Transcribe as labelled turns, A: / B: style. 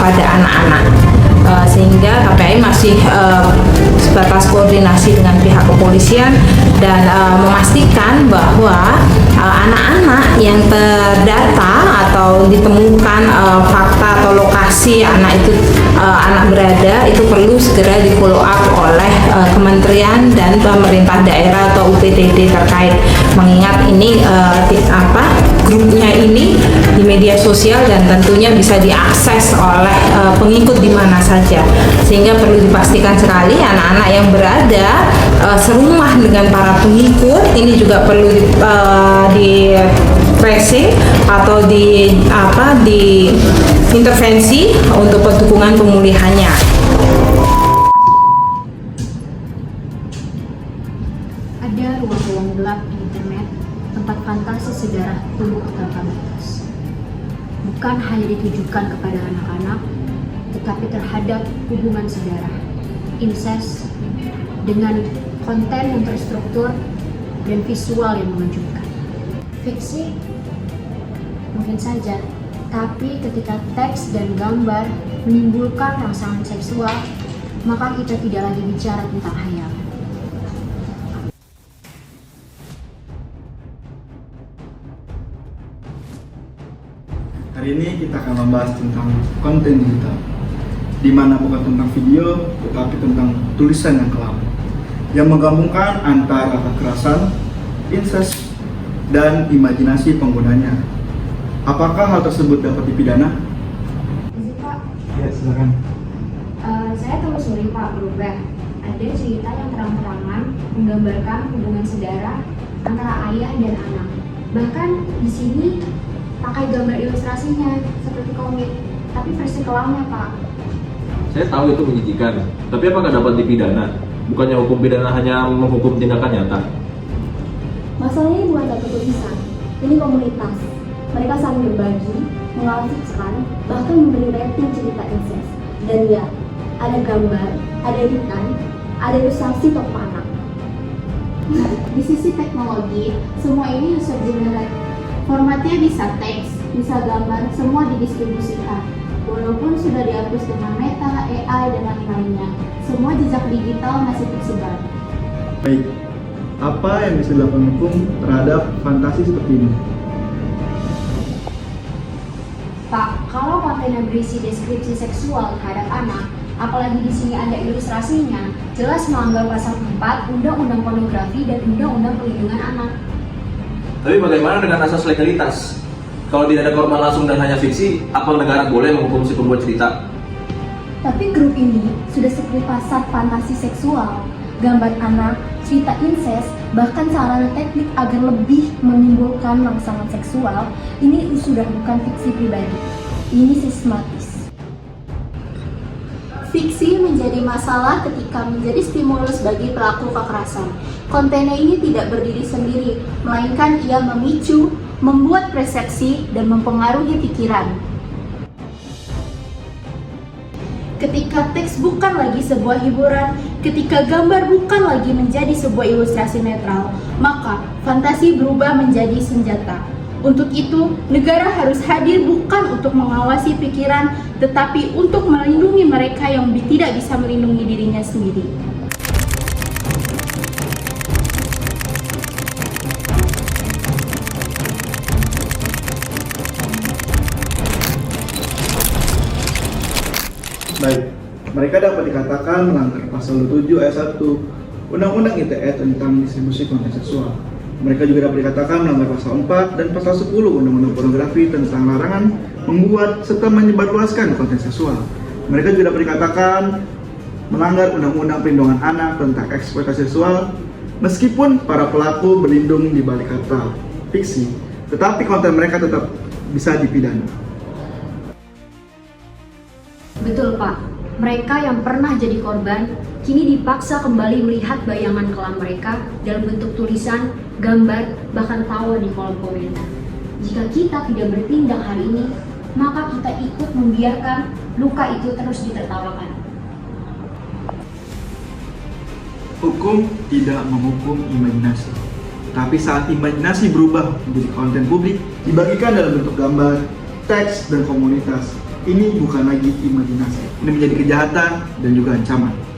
A: kepada anak-anak. Sehingga KPAI masih sebatas koordinasi dengan pihak kepolisian dan memastikan bahwa anak-anak yang terdata atau ditemukan fakta atau lokasi anak berada itu perlu segera di follow up oleh kementerian dan pemerintah daerah atau UPTD terkait, mengingat ini grupnya ini di media sosial dan tentunya bisa diakses oleh pengikut di mana saja, sehingga perlu dipastikan sekali anak-anak yang berada serumah dengan para pengikut ini juga perlu di tracing atau di intervensi untuk dukungan pemulihannya.
B: Ada ruang-ruang gelap di internet, tempat fantasi sejarah tumbuh tanpa batas. Bukan hanya ditujukan kepada anak-anak, tetapi terhadap hubungan sejarah, incest, dengan konten yang terstruktur dan visual yang mengejutkan. Fiksi mungkin saja, tapi ketika teks dan gambar menimbulkan rangsangan seksual, maka kita tidak lagi bicara tentang khayal.
C: Hari ini kita akan membahas tentang konten digital, di mana bukan tentang video, tetapi tentang tulisan yang kelam, yang menggabungkan antara kekerasan, incest, dan imajinasi penggunanya. Apakah hal tersebut dapat dipidana?
B: Izin Pak,
C: Ya, silakan.
B: saya telusuri Pak berubah. Ada cerita yang terang-terangan menggambarkan hubungan saudara antara ayah dan anak. Bahkan di sini pakai gambar ilustrasinya seperti komik, tapi versi kelamnya Pak.
D: Saya tahu itu menjijikan, tapi apakah dapat dipidana? Bukannya hukum pidana hanya menghukum tindakan nyata?
E: Masalahnya bukan satu tulisan, ini komunitas. Mereka saling berbagi, mengarsipkan, bahkan memberi rating cerita incest. Dan ya, ada gambar, ada editan, ada ilustrasi tokoh anak.
F: Di sisi teknologi, semua ini user generate. Formatnya bisa teks, bisa gambar, semua didistribusikan. Walaupun sudah dihapus dengan Meta, AI, dan lain-lainnya, semua jejak digital masih tersebar.
C: Baik, apa yang bisa dilakukan hukum terhadap fantasi seperti ini?
B: Pak, kalau kontennya berisi deskripsi seksual terhadap anak, apalagi di sini ada ilustrasinya, jelas melanggar pasal 4 Undang-Undang Pornografi dan Undang-Undang Perlindungan Anak.
D: Tapi bagaimana dengan asas legalitas? Kalau tidak ada korban langsung dan hanya fiksi, apa negara boleh menghukum si pembuat cerita?
E: Tapi grup ini sudah seperti pasar fantasi seksual, gambar anak, cerita incest, bahkan sarana teknik agar lebih menimbulkan rangsangan seksual. Ini sudah bukan fiksi pribadi, ini sistematis.
F: Fiksi menjadi masalah ketika menjadi stimulus bagi pelaku kekerasan. Kontennya ini tidak berdiri sendiri, melainkan ia memicu, membuat persepsi, dan mempengaruhi pikiran. Ketika teks bukan lagi sebuah hiburan, ketika gambar bukan lagi menjadi sebuah ilustrasi netral, maka fantasi berubah menjadi senjata. Untuk itu, negara harus hadir bukan untuk mengawasi pikiran, tetapi untuk melindungi mereka yang tidak bisa melindungi dirinya sendiri.
C: Baik, mereka dapat dikatakan melanggar pasal 27 ayat 1 Undang-Undang ITE tentang distribusi konten seksual. Mereka juga dapat dikatakan melanggar pasal 4 dan pasal 10 Undang-Undang Pornografi tentang larangan membuat serta menyebarluaskan konten seksual. Mereka juga dapat dikatakan melanggar Undang-Undang Perlindungan Anak tentang eksploitasi seksual, meskipun para pelaku berlindung di balik kata fiksi, tetapi konten mereka tetap bisa dipidana.
B: Betul Pak, mereka yang pernah jadi korban kini dipaksa kembali melihat bayangan kelam mereka dalam bentuk tulisan, gambar, bahkan tawa di kolom komentar. Jika kita tidak bertindak hari ini, maka kita ikut membiarkan luka itu terus ditertawakan.
C: Hukum tidak menghukum imajinasi, tapi saat imajinasi berubah menjadi konten publik, dibagikan dalam bentuk gambar, teks, dan komunitas, ini bukan lagi imajinasi, ini menjadi kejahatan dan juga ancaman.